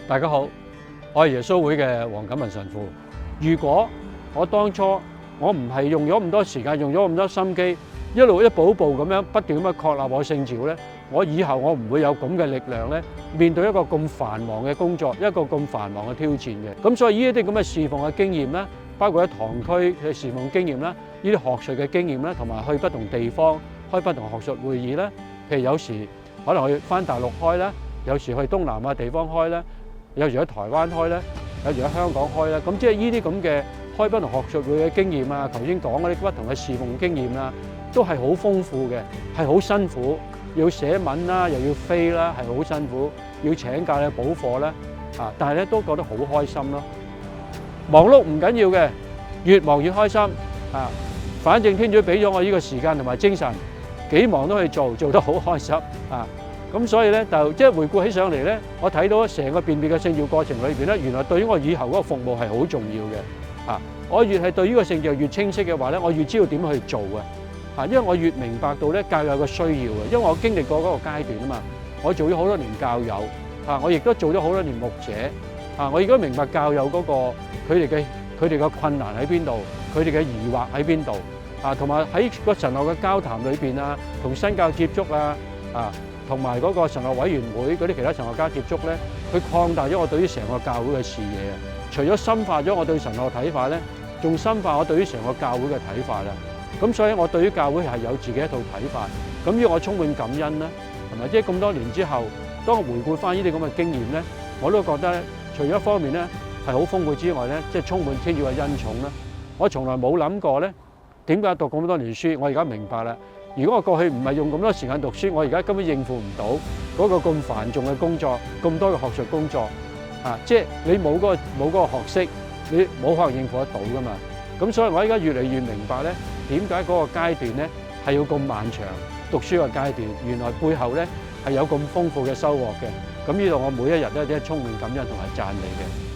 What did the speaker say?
大家好，我係耶穌會嘅黃錦文神父。如果我當初我唔係用咗咁多時間，用咗咁多心機，一路一步一步咁樣不斷咁樣確立我聖召咧，我以後我唔會有咁嘅力量咧，面對一個咁繁忙嘅工作，一個咁繁忙嘅挑戰嘅。咁所以呢一啲咁嘅侍奉嘅經驗咧，包括喺堂區嘅侍奉經驗啦，呢啲學術嘅經驗啦，同埋去不同地方開不同學術會議咧，譬如有時可能去返大陸開啦，有時去東南亞地方開啦，有時喺台灣開咧，有時喺香港開咧，咁即係呢啲咁嘅開不同學術會嘅經驗啊，頭先講嗰啲不同嘅侍奉經驗啊，都係好豐富嘅，係好辛苦，要寫文啦，又要飛啦，係好辛苦，要請假咧補課啦，但係咧都覺得好開心咯。忙碌唔緊要嘅，越忙越開心啊！反正天主俾咗我呢個時間同埋精神，幾忙都去做，做得好開心啊！咁所以咧就即係回顧起上嚟咧，我睇到成個辨別嘅聖召過程裏邊咧，原來對於我以後嗰個服務係好重要嘅。我越係對呢個聖召越清晰嘅話咧，我越知道點去做嘅。因為我越明白到咧教友嘅需要嘅，因為我經歷過嗰個階段啊嘛，我做咗好多年教友，我亦都做咗好多年牧者，我亦都明白教友嗰個佢哋嘅困難喺邊度，佢哋嘅疑惑喺邊度，同埋喺個神學嘅交談裏邊啊，同新教接觸同埋嗰個神學委員會嗰啲其他神學家接觸咧，佢擴大咗我對於成個教會嘅視野啊！除咗深化咗我對神學嘅睇法咧，仲深化我對於成個教會嘅睇法啦。咁所以我對於教會係有自己一套睇法。咁於我充滿感恩啦，係咪？即係咁多年之後，當我回顧翻呢啲咁嘅經驗咧，我都覺得咧，除咗一方面咧係好豐富之外咧，即係充滿天主嘅恩寵啦。我從來冇諗過咧，點解讀咁多年書？我而家明白啦。如果我過去唔係用咁多時間讀書，我而家根本應付唔到嗰個咁繁重嘅工作，咁多嘅學術工作即係你冇嗰個學識，你冇可能應付得到噶嘛。咁所以我而家越嚟越明白咧，點解嗰個階段咧係要咁漫長讀書嘅階段，原來背後咧係有咁豐富嘅收穫嘅。咁呢度我每一日咧都係充滿感恩同埋讚美嘅。